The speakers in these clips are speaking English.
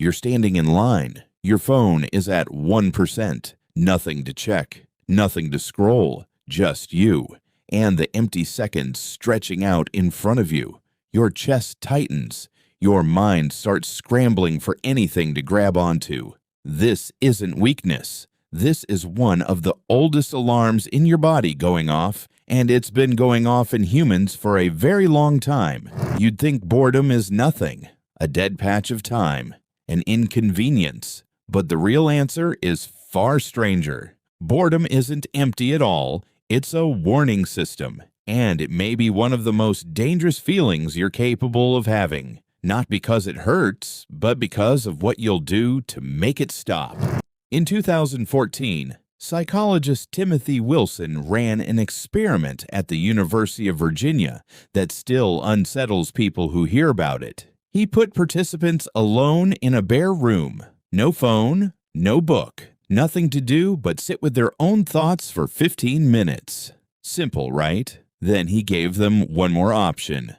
You're standing in line. Your phone is at 1%. Nothing to check, nothing to scroll, just you, and the empty seconds stretching out in front of you. Your chest tightens. Your mind starts scrambling for anything to grab onto. This isn't weakness. This is one of the oldest alarms in your body going off, and it's been going off in humans for a very long time. You'd think boredom is nothing, a dead patch of time, an inconvenience, but the real answer is far stranger. Boredom isn't empty at all. It's a warning system, and it may be one of the most dangerous feelings you're capable of having. Not because it hurts, but because of what you'll do to make it stop. In 2014, psychologist Timothy Wilson ran an experiment at the University of Virginia that still unsettles people who hear about it. He put participants alone in a bare room. No phone, no book, nothing to do but sit with their own thoughts for 15 minutes. Simple, right? Then he gave them one more option.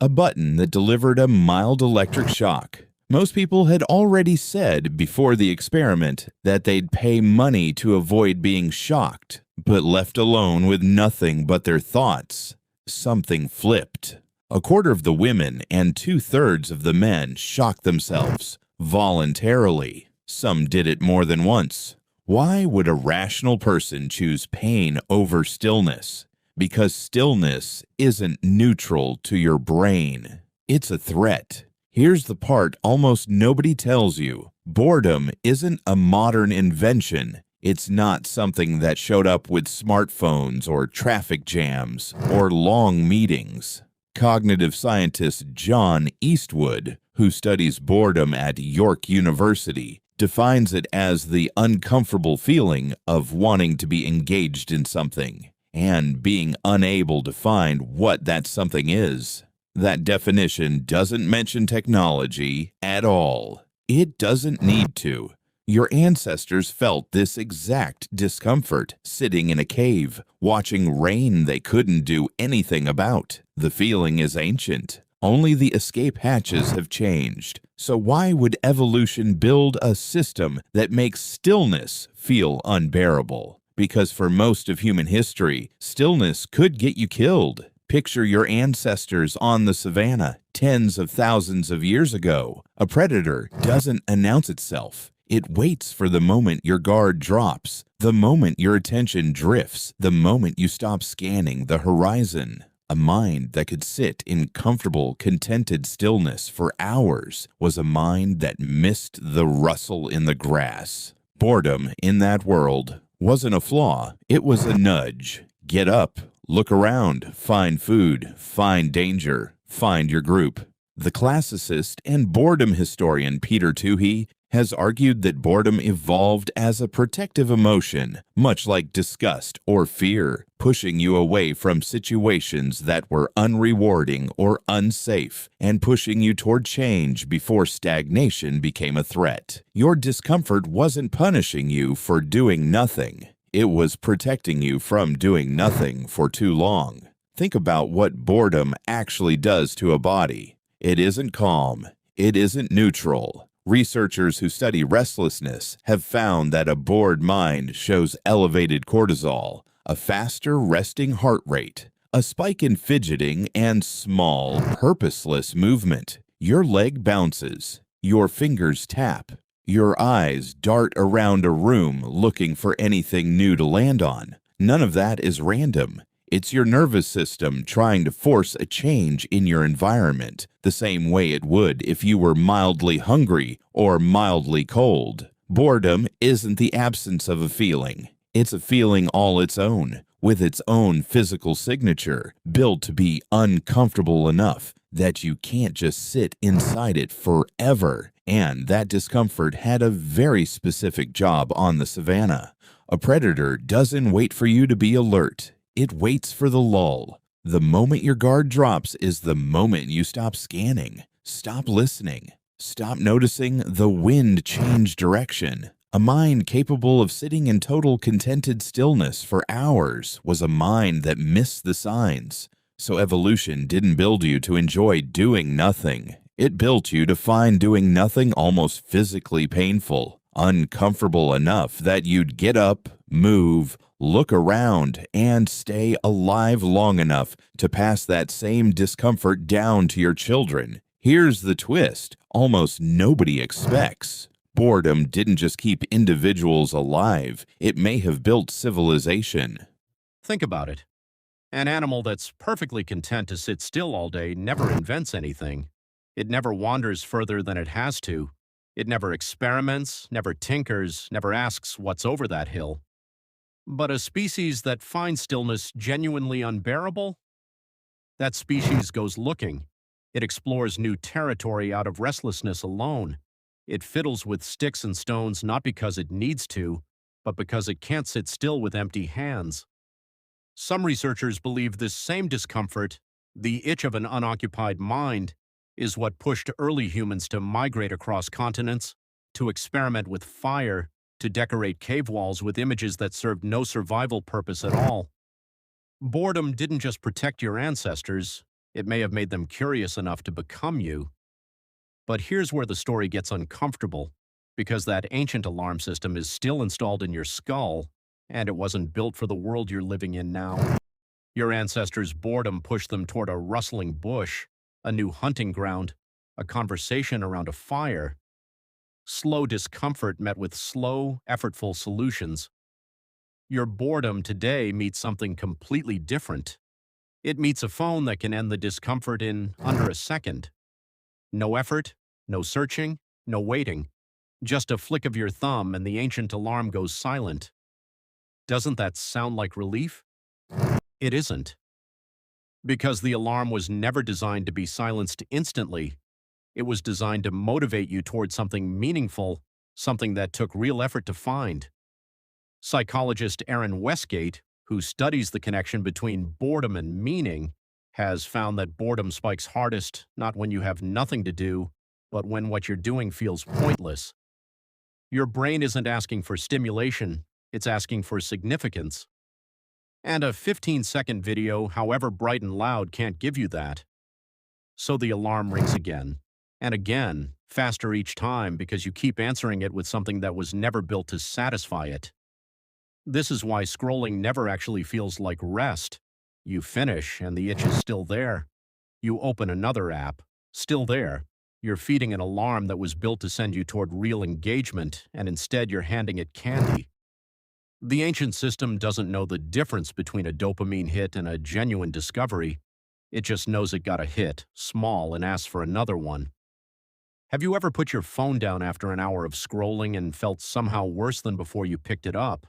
A button that delivered a mild electric shock. Most people had already said before the experiment that they'd pay money to avoid being shocked, but left alone with nothing but their thoughts. Something flipped. A quarter of the women and 2/3 of the men shocked themselves voluntarily. Some did it more than once. Why would a rational person choose pain over stillness? Because stillness isn't neutral to your brain. It's a threat. Here's the part almost nobody tells you. Boredom isn't a modern invention. It's not something that showed up with smartphones or traffic jams or long meetings. Cognitive scientist John Eastwood, who studies boredom at York University, defines it as the uncomfortable feeling of wanting to be engaged in something and being unable to find what that something is. That definition doesn't mention technology at all. It doesn't need to. Your ancestors felt this exact discomfort sitting in a cave, watching rain they couldn't do anything about. The feeling is ancient. Only the escape hatches have changed. So why would evolution build a system that makes stillness feel unbearable? Because for most of human history, stillness could get you killed. Picture your ancestors on the savannah tens of thousands of years ago. A predator doesn't announce itself. It waits for the moment your guard drops, the moment your attention drifts, the moment you stop scanning the horizon. A mind that could sit in comfortable, contented stillness for hours was a mind that missed the rustle in the grass. Boredom in that world wasn't a flaw, it was a nudge. Get up, look around, find food, find danger, find your group. The classicist and boredom historian Peter Toohey has argued that boredom evolved as a protective emotion, much like disgust or fear, pushing you away from situations that were unrewarding or unsafe, and pushing you toward change before stagnation became a threat. Your discomfort wasn't punishing you for doing nothing. It was protecting you from doing nothing for too long. Think about what boredom actually does to a body. It isn't calm. It isn't neutral. Researchers who study restlessness have found that a bored mind shows elevated cortisol, a faster resting heart rate, a spike in fidgeting, and small, purposeless movement. Your leg bounces. Your fingers tap. Your eyes dart around a room looking for anything new to land on. None of that is random. It's your nervous system trying to force a change in your environment, the same way it would if you were mildly hungry or mildly cold. Boredom isn't the absence of a feeling. It's a feeling all its own, with its own physical signature, built to be uncomfortable enough that you can't just sit inside it forever. And that discomfort had a very specific job on the savannah. A predator doesn't wait for you to be alert. It waits for the lull. The moment your guard drops is the moment you stop scanning, stop listening, stop noticing the wind change direction. A mind capable of sitting in total contented stillness for hours was a mind that missed the signs. So evolution didn't build you to enjoy doing nothing. It built you to find doing nothing almost physically painful, uncomfortable enough that you'd get up, move, look around, and stay alive long enough to pass that same discomfort down to your children. Here's the twist almost nobody expects. Boredom didn't just keep individuals alive, it may have built civilization. Think about it. An animal that's perfectly content to sit still all day never invents anything. It never wanders further than it has to. It never experiments, never tinkers, never asks what's over that hill. But a species that finds stillness genuinely unbearable? That species goes looking. It explores new territory out of restlessness alone. It fiddles with sticks and stones not because it needs to, but because it can't sit still with empty hands. Some researchers believe this same discomfort, the itch of an unoccupied mind, is what pushed early humans to migrate across continents, to experiment with fire, to decorate cave walls with images that served no survival purpose at all. Boredom didn't just protect your ancestors, it may have made them curious enough to become you. But here's where the story gets uncomfortable, because that ancient alarm system is still installed in your skull, and it wasn't built for the world you're living in now. Your ancestors' boredom pushed them toward a rustling bush, a new hunting ground, a conversation around a fire. Slow discomfort met with slow, effortful solutions. Your boredom today meets something completely different. It meets a phone that can end the discomfort in under a second. No effort, no searching, no waiting. Just a flick of your thumb and the ancient alarm goes silent. Doesn't that sound like relief? It isn't. Because the alarm was never designed to be silenced instantly. It was designed to motivate you toward something meaningful, something that took real effort to find. Psychologist Aaron Westgate, who studies the connection between boredom and meaning, has found that boredom spikes hardest not when you have nothing to do, but when what you're doing feels pointless. Your brain isn't asking for stimulation, it's asking for significance. And a 15-second video, however bright and loud, can't give you that. So the alarm rings again, and again, faster each time because you keep answering it with something that was never built to satisfy it. This is why scrolling never actually feels like rest. You finish, and the itch is still there. You open another app, still there. You're feeding an alarm that was built to send you toward real engagement, and instead you're handing it candy. The ancient system doesn't know the difference between a dopamine hit and a genuine discovery. It just knows it got a hit, small, and asks for another one. Have you ever put your phone down after an hour of scrolling and felt somehow worse than before you picked it up?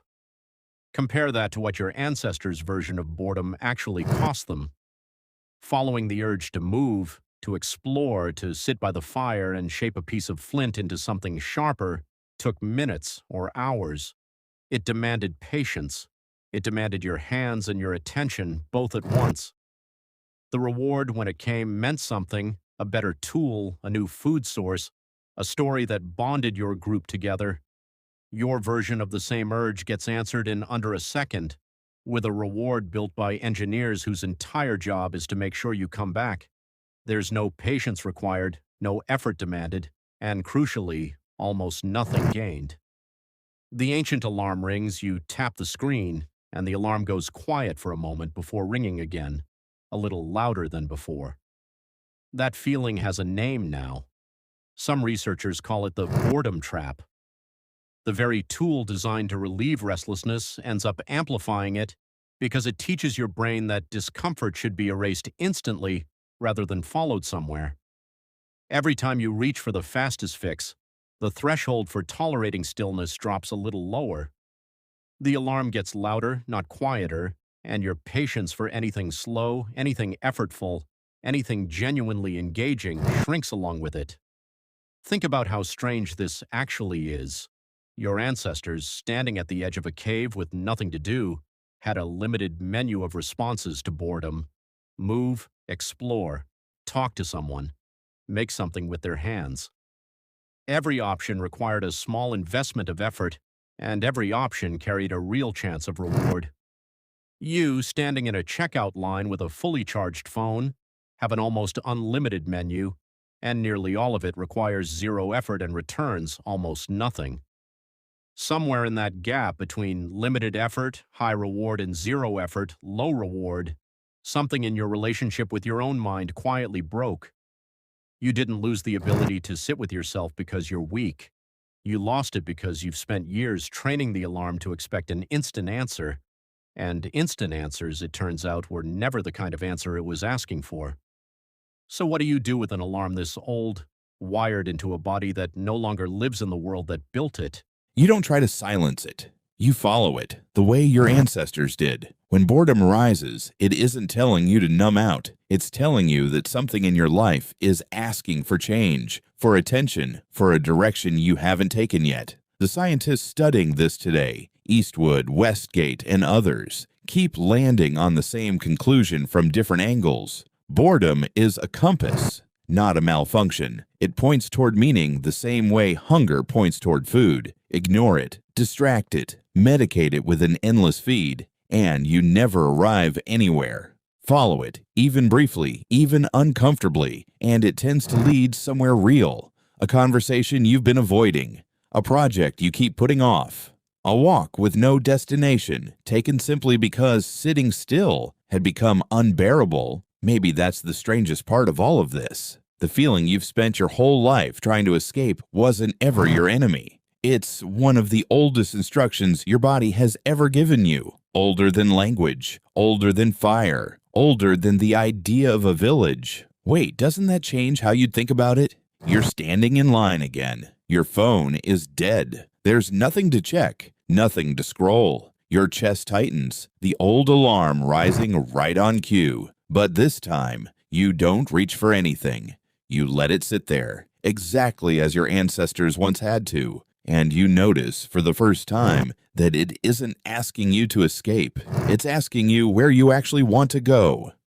Compare that to what your ancestors' version of boredom actually cost them. Following the urge to move, to explore, to sit by the fire and shape a piece of flint into something sharper took minutes or hours. It demanded patience. It demanded your hands and your attention both at once. The reward when it came meant something, a better tool, a new food source, a story that bonded your group together. Your version of the same urge gets answered in under a second, with a reward built by engineers whose entire job is to make sure you come back. There's no patience required, no effort demanded, and crucially, almost nothing gained. The ancient alarm rings, you tap the screen, and the alarm goes quiet for a moment before ringing again, a little louder than before. That feeling has a name now. Some researchers call it the boredom trap. The very tool designed to relieve restlessness ends up amplifying it because it teaches your brain that discomfort should be erased instantly rather than followed somewhere. Every time you reach for the fastest fix, the threshold for tolerating stillness drops a little lower. The alarm gets louder, not quieter, and your patience for anything slow, anything effortful, anything genuinely engaging shrinks along with it. Think about how strange this actually is. Your ancestors, standing at the edge of a cave with nothing to do, had a limited menu of responses to boredom. Move, explore, talk to someone, make something with their hands. Every option required a small investment of effort, and every option carried a real chance of reward. You, standing in a checkout line with a fully charged phone, have an almost unlimited menu, and nearly all of it requires zero effort and returns almost nothing. Somewhere in that gap between limited effort, high reward, and zero effort, low reward, something in your relationship with your own mind quietly broke. You didn't lose the ability to sit with yourself because you're weak. You lost it because you've spent years training the alarm to expect an instant answer, and instant answers, it turns out, were never the kind of answer it was asking for. So what do you do with an alarm this old, wired into a body that no longer lives in the world that built it? You don't try to silence it. You follow it, the way your ancestors did. When boredom arises, it isn't telling you to numb out. It's telling you that something in your life is asking for change, for attention, for a direction you haven't taken yet. The scientists studying this today, Eastwood, Westgate, and others, keep landing on the same conclusion from different angles. Boredom is a compass, not a malfunction. It points toward meaning the same way hunger points toward food. Ignore it, distract it, medicate it with an endless feed, and you never arrive anywhere. Follow it, even briefly, even uncomfortably, and it tends to lead somewhere real. A conversation you've been avoiding, a project you keep putting off, a walk with no destination, taken simply because sitting still had become unbearable. Maybe that's the strangest part of all of this. The feeling you've spent your whole life trying to escape wasn't ever your enemy. It's one of the oldest instructions your body has ever given you. Older than language, older than fire, older than the idea of a village. Wait, doesn't that change how you'd think about it? You're standing in line again. Your phone is dead. There's nothing to check, nothing to scroll. Your chest tightens, the old alarm rising right on cue. But this time, you don't reach for anything. You let it sit there, exactly as your ancestors once had to. And you notice, for the first time, that it isn't asking you to escape. It's asking you where you actually want to go.